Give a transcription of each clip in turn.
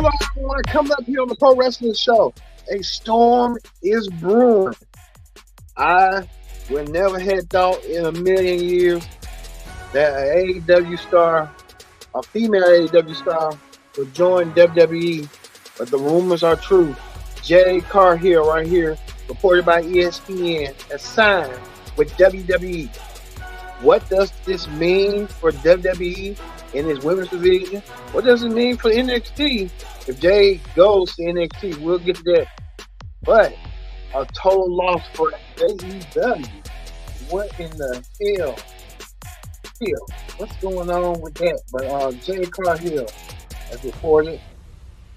Hello, everyone. Coming up here on the Pro Wrestling Show. A storm is brewing. I would never had thought in a million years that an AEW star, a female AEW star, would join WWE. But the rumors are true. Jay Carhill, right here, reported by ESPN, has signed with WWE. What does this mean for WWE in his women's division? What does it mean for NXT if Jay goes to NXT? We'll get to that. But a total loss for AEW. What in the hell? What's going on with that? But Jay Carhill, as reported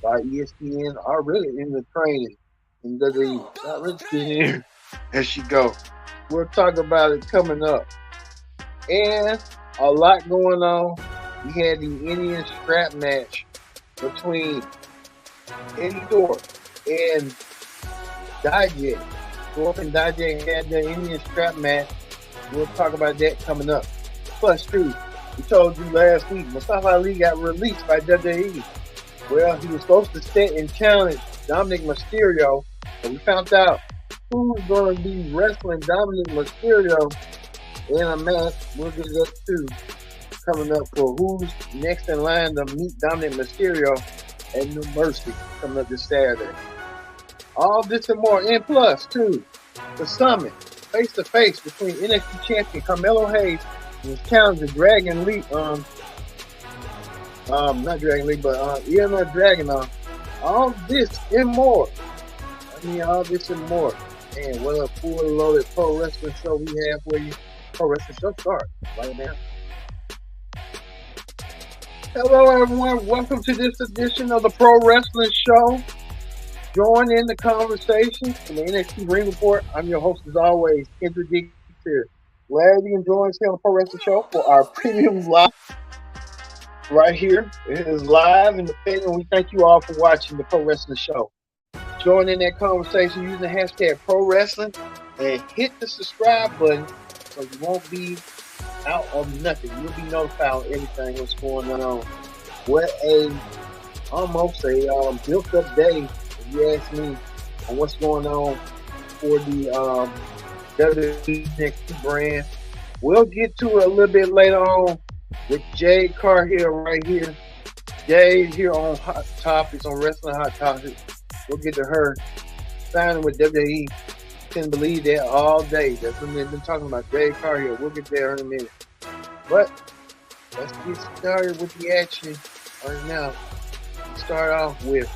by ESPN, are really in the training in WWE. Not really getting in as she go. We'll talk about it coming up. And a lot going on. We had the Indian strap match between Eddie Thorpe and Dijjak. Thorpe and Dijjak had the Indian strap match. We'll talk about that coming up. Plus, too, we told you last week, Mustafa Ali got released by WWE. Well, he was supposed to sit and challenge Dominik Mysterio, but we found out who's going to be wrestling Dominik Mysterio in a match. We'll get that too coming up for who's next in line to meet Dominik Mysterio at New Mercy coming up this Saturday. All this and more, and plus too, the summit face to face between NXT champion Carmelo Hayes and his challenger Dragon Lee. Not Dragon Lee, but Ilya Dragunov. All this and more. All this and more. And what a full loaded pro wrestling show we have for you. Pro Wrestling Show start right now. Hello, everyone. Welcome to this edition of the Pro Wrestling Show. Join in the conversation from the NXT Ring Report. I'm your host, as always, Kendrick here. Glad you can join us here on the Pro Wrestling Show for our premium live right here. It is live and depending. We thank you all for watching the Pro Wrestling Show. Join in that conversation using the hashtag Pro Wrestling and hit the subscribe button so you won't be out of nothing. You'll be notified of everything that's going on. What almost a built-up day, if you ask me, on what's going on for the WWE NXT brand. We'll get to it a little bit later on with Jay Carhill right here. Jay's here on Hot Topics, on Wrestling Hot Topics. We'll get to her signing with WWE. Can believe that all day. That's what they've been talking about. Jay Carhill. We'll get there in a minute. But let's get started with the action right now. Start off with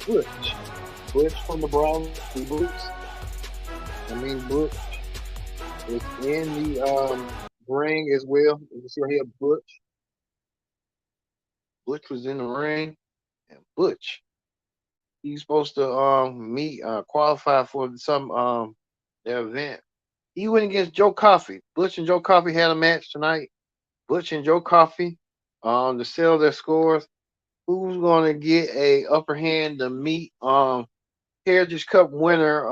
Butch. Butch from the Brawling Boots. Butch is in the ring as well. You can see right here, Butch. Butch was in the ring, and Butch, he's supposed to qualify for some their event. He went against Joe Coffey. Butch and Joe Coffey had a match tonight. Butch and Joe Coffey to sell their scores. Who's going to get a upper hand to meet Heritage Cup winner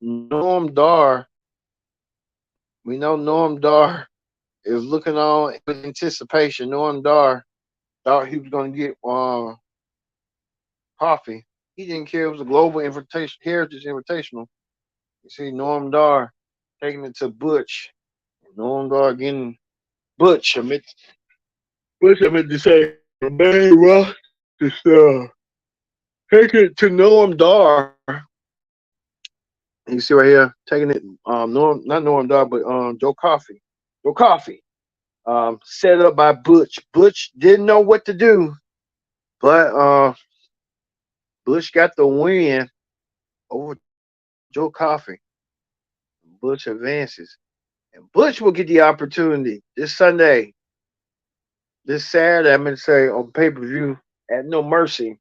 Norm Dar? We know Norm Dar is looking on with anticipation. Norm Dar thought he was going to get Coffey. He didn't care. It was a global Heritage Invitational. You see Norm Dar taking it to Butch. Norm Dar getting Butch. I meant to say, man, well, just take it to Norm Dar. You see right here, taking it, not Norm Dar, but Joe Coffey. Joe Coffey, set up by Butch. Butch didn't know what to do, but Butch got the win over Joe Coffey. Butch advances. And Butch will get the opportunity this Sunday, this Saturday, I'm going to say, on pay-per-view at No Mercy.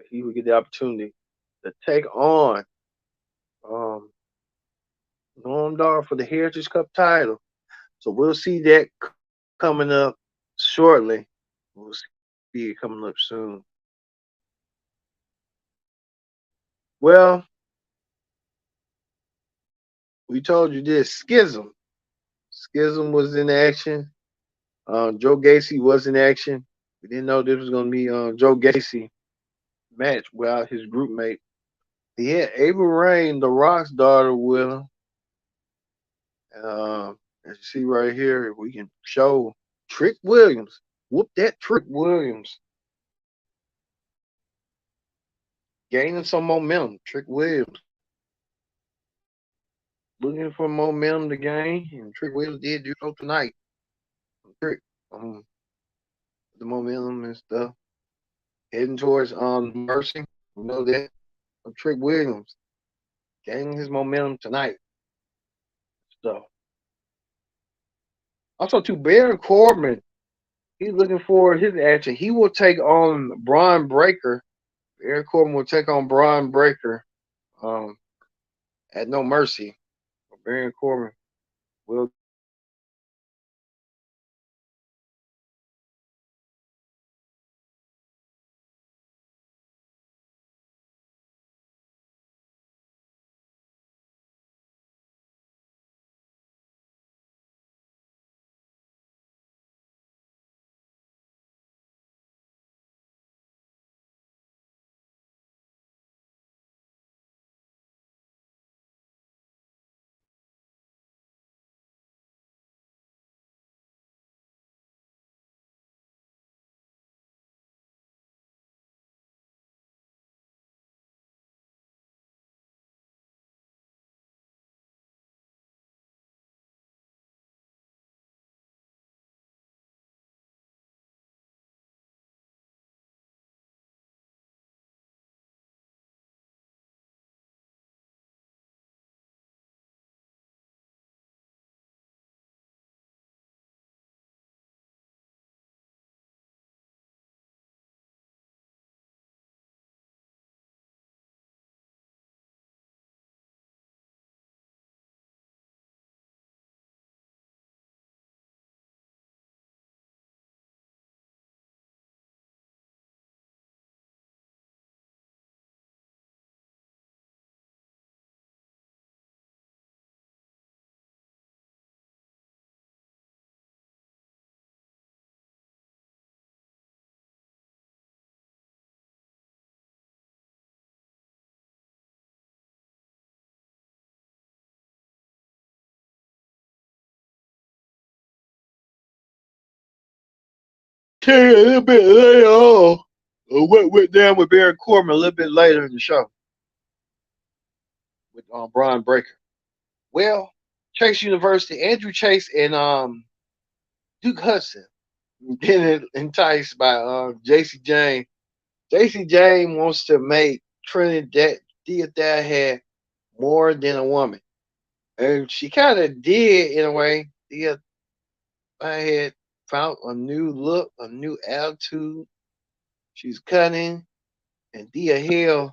He will get the opportunity to take on Norm Dar for the Heritage Cup title. So we'll see that coming up shortly. We'll see it coming up soon. Well, we told you this. Schism. Schism was in action. Joe Gacy was in action. We didn't know this was gonna be Joe Gacy match without his group mate. He had Ava Rain, the Rock's daughter, with him. As you see right here, we can show Trick Williams. Whoop that Trick Williams. Gaining some momentum. Trick Williams looking for momentum to gain, and Trick Williams did do so tonight. Trick, the momentum and stuff. Heading towards Mercy. We know that. Trick Williams gaining his momentum tonight. So also to Baron Corbin, he's looking for his action. He will take on Braun Breaker. Baron Corbin will take on Braun Breaker um, at No Mercy. Baron Corbin will. Tell you a little bit later on what went down with Baron Corbin a little bit later in the show with Braun Breaker. Well, Chase University, Andrew Chase and Duke Hudson getting enticed by JC James. JC James wants to make Trinidad had more than a woman. And she kind of did in a way. I had found a new look, a new attitude. She's cunning, and Dia Hill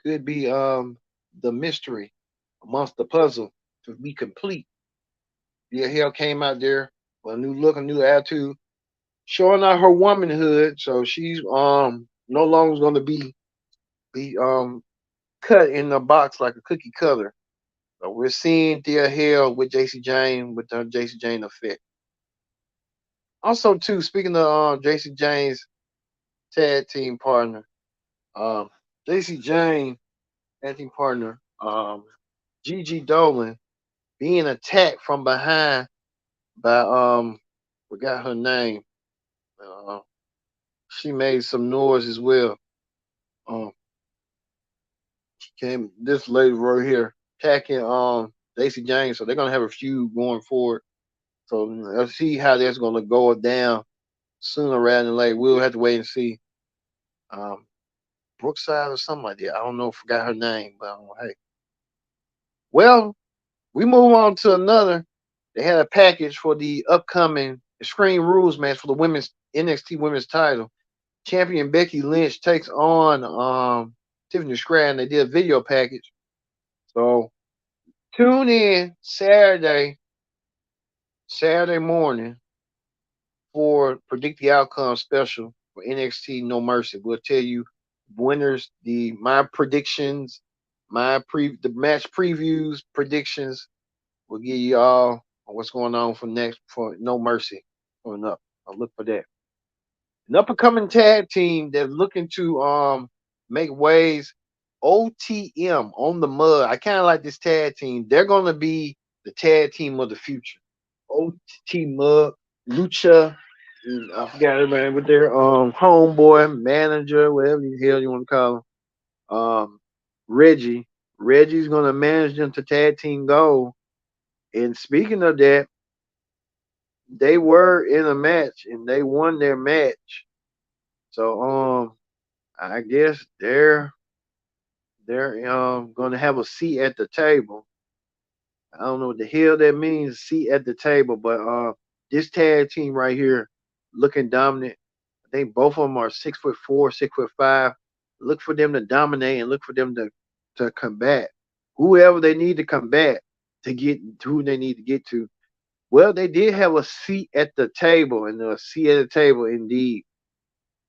could be the mystery amongst the puzzle to be complete. Dia Hill came out there with a new look, a new attitude, showing out her womanhood. So she's no longer going to be cut in the box like a cookie cutter. So we're seeing Dia Hill with JC James with the JC James effect. Also, too, speaking of JC James tag team partner, um, JC James tag team partner, Gigi Dolan being attacked from behind by forgot her name. Uh, she made some noise as well. Um, she came this lady right here attacking JC James, so they're gonna have a feud going forward. So let's see how that's gonna go down sooner rather than later. We'll have to wait and see. Um, Brookside or something like that. I don't know, forgot her name, but hey. Well, we move on to another. They had a package for the upcoming Extreme Rules match for the women's NXT Women's Title. Champion Becky Lynch takes on Tiffany Stratton. They did a video package. So tune in Saturday morning for Predict the Outcome special for NXT No Mercy. We'll tell you winners, my predictions, the match previews, predictions. We'll give you all what's going on for next for No Mercy coming up. I'll look for that. An up and coming tag team that's looking to make waves. OTM on the mud. I kind of like this tag team. They're gonna be the tag team of the future. OT Mud, Lucha, I forgot everybody with their homeboy, manager, whatever the hell you want to call him. Reggie. Reggie's gonna manage them to tag team gold. And speaking of that, they were in a match and they won their match. So I guess they're gonna have a seat at the table. I don't know what the hell that means, seat at the table, but this tag team right here looking dominant. I think both of them are 6'4", 6'5". Look for them to dominate and look for them to combat whoever they need to combat to get to who they need to get to. Well, they did have a seat at the table, and a seat at the table indeed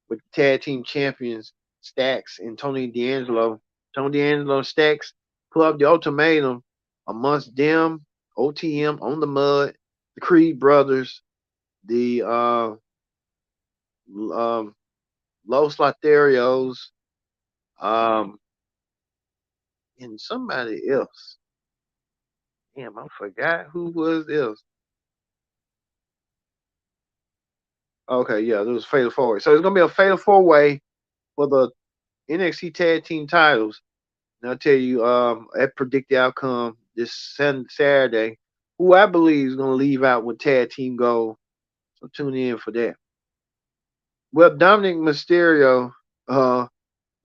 with tag team champions Stacks and Tony D'Angelo. Tony D'Angelo Stacks put up the ultimatum amongst them, OTM on the mud, the Creed brothers, the Los Lotharios, um, and somebody else. Damn, I forgot who was else. Okay, yeah, there was Fatal Four Way. So it's gonna be a Fatal Four Way for the NXT Tag Team titles. And I'll tell you, I predict the outcome this Saturday. Who I believe is gonna leave out with Tag Team Gold. So tune in for that. Well, Dominik Mysterio,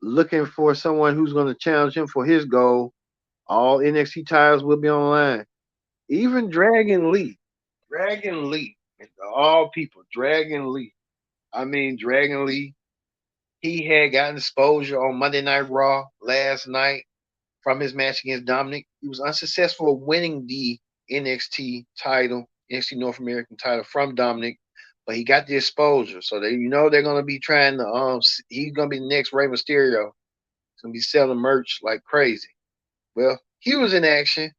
looking for someone who's gonna challenge him for his goal. All NXT titles will be online. Even Dragon Lee. Dragon Lee. All people, Dragon Lee. I mean, Dragon Lee. He had gotten exposure on Monday Night Raw last night from his match against Dominik. He was unsuccessful winning the NXT title, NXT North American title from Dominik, but he got the exposure. So they're gonna be trying to he's gonna be the next Rey Mysterio. He's gonna be selling merch like crazy. Well, he was in action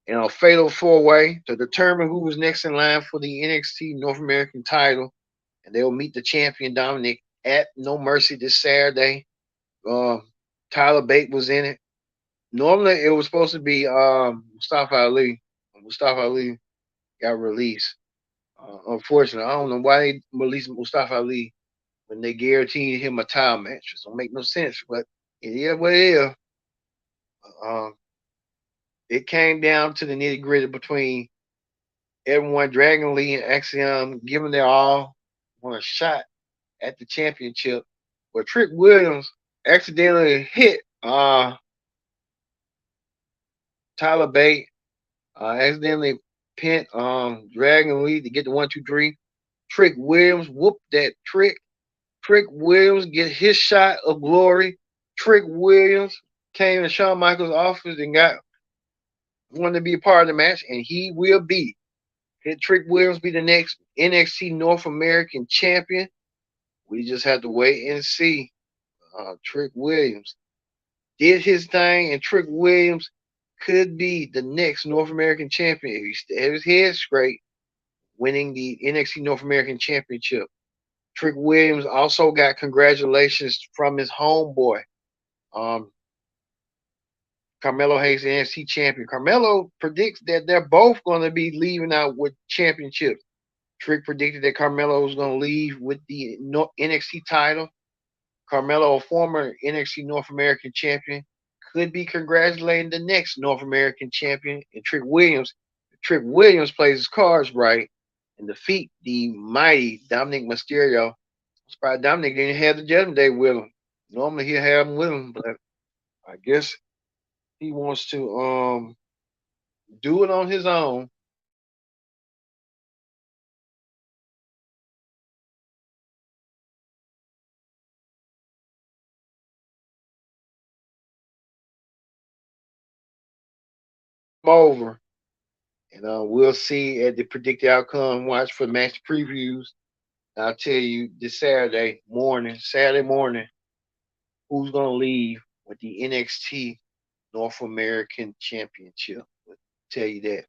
in a fatal four way to determine who was next in line for the NXT North American title, and they'll meet the champion Dominik at No Mercy this Saturday. Uh, Tyler Bate was in it. Normally, it was supposed to be Mustafa Ali. Mustafa Ali got released. Unfortunately, I don't know why they released Mustafa Ali when they guaranteed him a title match. It don't make no sense, but it is what it is. Uh, it came down to the nitty gritty between everyone, Dragon Lee and Axiom, giving their all on a shot at the championship, where Trick Williams accidentally hit Tyler Bate, accidentally pinned Dragon Lee to get the 1, 2, 3. Trick Williams whooped that Trick. Trick Williams get his shot of glory. Trick Williams came in Shawn Michaels' office and wanted to be a part of the match, and he will be. Could Trick Williams be the next NXT North American champion? We just have to wait and see. Trick Williams did his thing, and Trick Williams could be the next North American champion if he had his head straight, winning the NXT North American Championship. Trick Williams also got congratulations from his homeboy, um, Carmelo Hayes, the NXT champion. Carmelo predicts that they're both going to be leaving out with championships. Trick predicted that Carmelo was going to leave with the NXT title. Carmelo, a former NXT North American champion, could be congratulating the next North American champion, and Trick Williams. Trick Williams plays his cards right and defeat the mighty Dominik Mysterio. I'm surprised Dominik didn't have the Judgment Day with him. Normally he'll have him with him, but I guess he wants to do it on his own. Over. And we'll see at the predicted outcome. Watch for match previews. I'll tell you this Saturday morning, who's going to leave with the NXT North American Championship. I'll tell you that.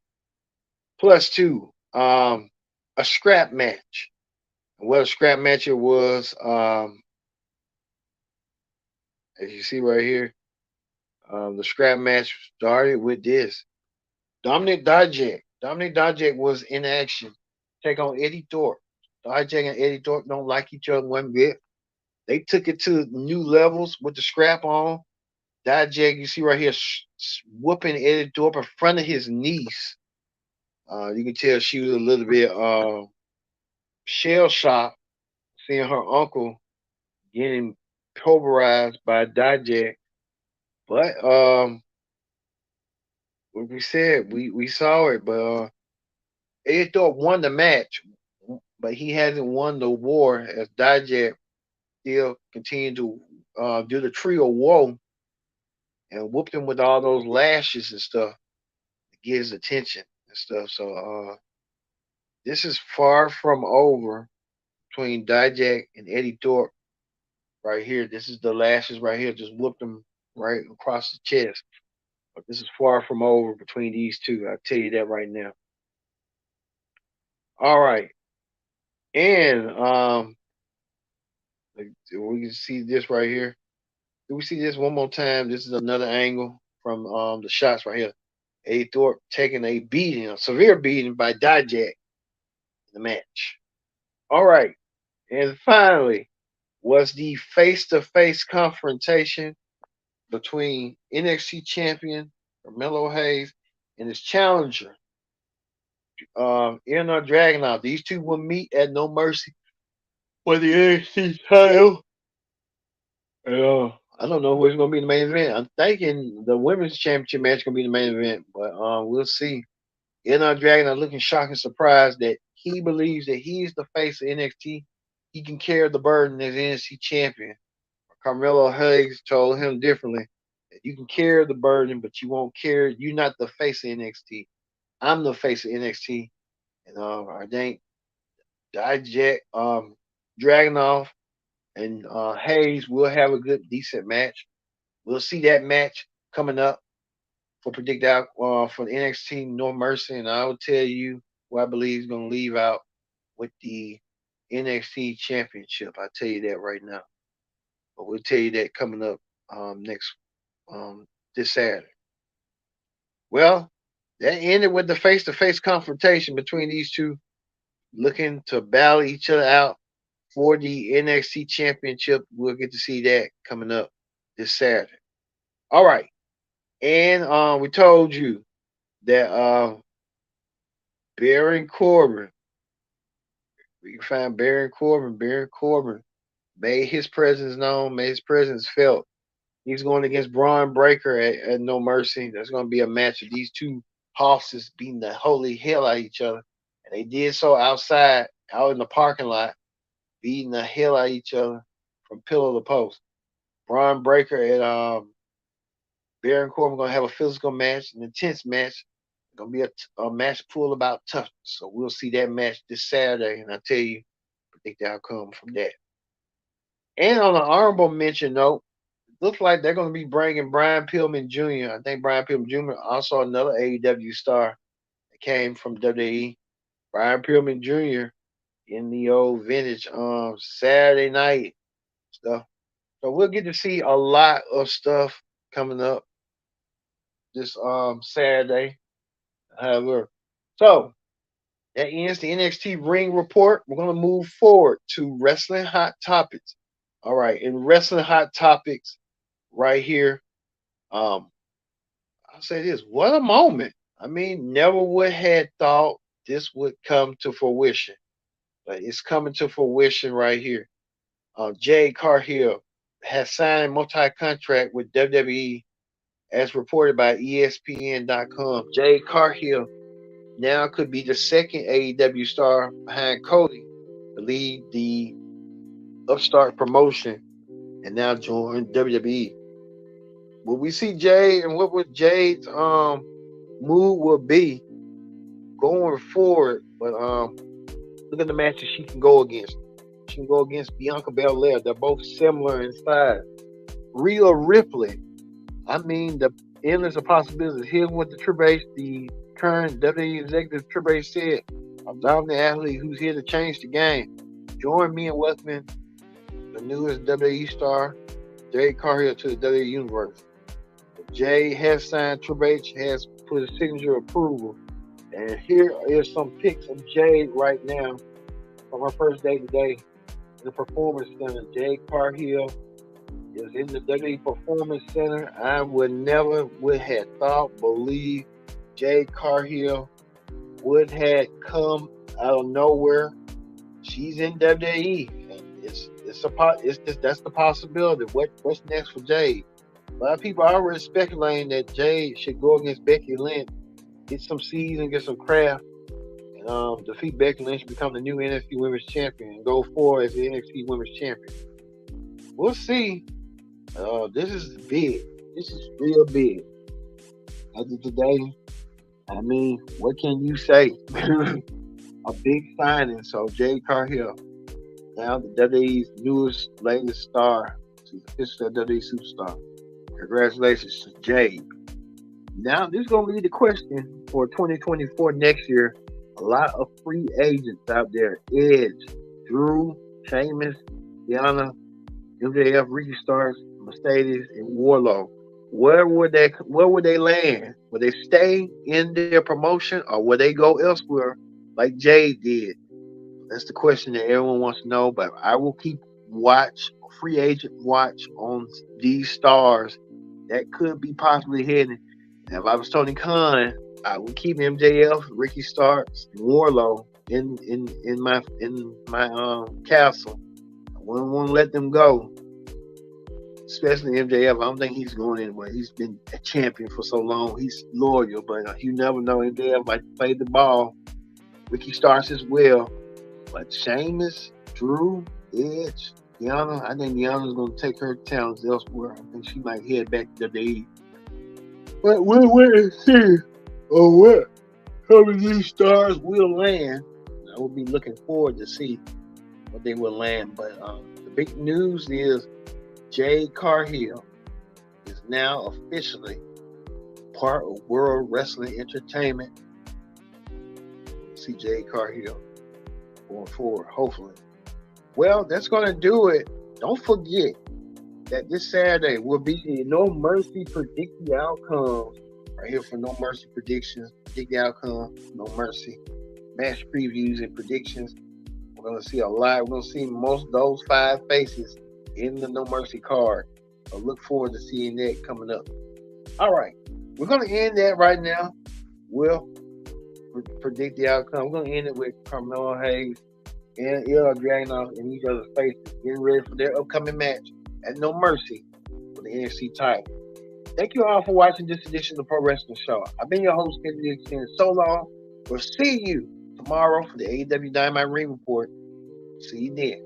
Plus two, a scrap match. What a scrap match it was. As you see right here, the scrap match started with this. Dominik Dijjak was in action. Take on Eddie Thorpe. Dijjak and Eddie Thorpe don't like each other one bit. They took it to new levels with the scrap on. Dijjak, you see right here, whooping Eddie Thorpe in front of his niece. You can tell she was a little bit shell shocked seeing her uncle getting pulverized by Dijak. But like we said, we saw it. But Eddie Thorpe won the match, but he hasn't won the war as Dijak still continued to do the trio woe and whooped him with all those lashes and stuff to get his attention and stuff. So this is far from over between Dijak and Eddie Thorpe right here. This is the lashes right here, just whooped him right across the chest. But this is far from over between these two. I'll tell you that right now. All right. And we can see this right here. Do we see this one more time? This is another angle from the shots right here. Eddie Thorpe taking a beating, a severe beating by Dijak in the match. All right. And finally was the face-to-face confrontation between NXT champion Carmelo Hayes and his challenger, Inner Dragunov. These two will meet at No Mercy for the NXT title. I don't know who's going to be the main event. I'm thinking the women's championship match is going to be the main event, but we'll see. Inner Dragunov looking shocked and surprised that he believes that he's the face of NXT. He can carry the burden as NXT champion. Carmelo Hayes told him differently. That you can carry the burden, but you won't carry. You're not the face of NXT. I'm the face of NXT, and I think Dijak, Dragunov, and Hayes will have a good, decent match. We'll see that match coming up for predict out for the NXT No Mercy, and I will tell you who I believe is going to leave out with the NXT Championship. I'll tell you that right now. But we'll tell you that coming up next this Saturday. Well, that ended with the face-to-face confrontation between these two, looking to battle each other out for the NXT Championship. We'll get to see that coming up this Saturday. All right, and we told you that Baron Corbin, we can find Baron Corbin. Baron Corbin made his presence known, made his presence felt. He's going against Braun Breaker at No Mercy. There's going to be a match of these two horses beating the holy hell out of each other. And they did so outside, out in the parking lot, beating the hell out of each other from pillar to post. Braun Breaker and Baron Corbin going to have a physical match, an intense match. It's going to be a match full about toughness. So we'll see that match this Saturday, and I'll tell you, predict the outcome from that. And on an honorable mention note, looks like they're going to be bringing Brian Pillman Jr. I think Brian Pillman Jr. also another AEW star that came from WWE. Brian Pillman Jr. in the old vintage Saturday night stuff. So we'll get to see a lot of stuff coming up this Saturday. However, so that ends the NXT Ring Report. We're going to move forward to Wrestling Hot Topics. All right, in Wrestling Hot Topics, right here, I'll say this: what a moment! I mean, never would have thought this would come to fruition, but it's coming to fruition right here. Jade Cargill has signed a multi-contract with WWE, as reported by ESPN.com. Jade Cargill now could be the second AEW star behind Cody to lead the upstart promotion and now join WWE. Will we see Jade, and what would Jade's move will be going forward? But look at the matches she can go against. She can go against Bianca Belair. They're both similar in size. Rhea Ripley. I mean, the endless of possibilities. Here's what the Triple H, the current WWE executive Triple H said. A dominant athlete who's here to change the game. Join me in welcoming the newest WWE star, Jade Cargill, to the WWE Universe. Jay has signed, Triple H has put a signature approval. And here is some pics of Jade right now from her first day today in the Performance Center. Jade Cargill is in the WWE Performance Center. I would have thought, believe Jade Cargill would have come out of nowhere. She's in WWE. That's the possibility. What's next for Jade? A lot of people are already speculating that Jade should go against Becky Lynch, get some season, get some craft, and defeat Becky Lynch, become the new NXT Women's Champion, and go forward as the NXT Women's Champion. We'll see. This is big. This is real big. As of today, I mean, what can you say? A big signing. So Jade Cargill, now the WWE's newest, latest star, she's officially a WWE superstar. Congratulations to Jade. Now, this is going to be the question for 2024 next year. A lot of free agents out there. Edge, Drew, Sheamus, Diana, MJF, Ricky Starks, Mercedes, and Warlow. Where would they land? Would they stay in their promotion, or would they go elsewhere like Jade did? That's the question that everyone wants to know. But I will keep free agent watch on these stars that could be possibly heading. And if I was Tony Khan, I would keep MJF, Ricky Starks, and Warlow in my castle. I wouldn't want to let them go. Especially MJF. I don't think he's going anywhere. He's been a champion for so long. He's loyal, but you never know. MJF might play the ball. Ricky Starks as well. But Sheamus, Drew, Edge, Diana, I think Diana's going to take her talents elsewhere. I think she might head back to WWE. But we'll wait and see on what some of these stars will land. I will be looking forward to see what they will land. But the big news is Jade Cargill is now officially part of World Wrestling Entertainment. See Jade Cargill going forward, hopefully. Well, that's going to do it. Don't forget that this Saturday we'll be in No Mercy Predict the Outcomes. Right here for No Mercy Predictions. Predict the Outcome, No Mercy. Match previews and predictions. We're going to see a lot. We're going to see most of those 5 faces in the No Mercy card. So look forward to seeing that coming up. All right. We're going to end that right now. We'll predict the outcome. We're going to end it with Carmelo Hayes and El Dragunov in each other's faces, getting ready for their upcoming match at No Mercy for the NXT title. Thank you all for watching this edition of the Pro Wrestling Show. I've been your host, Kennedy. It's been so long. We'll see you tomorrow for the AEW Dynamite Ring Report. See you then.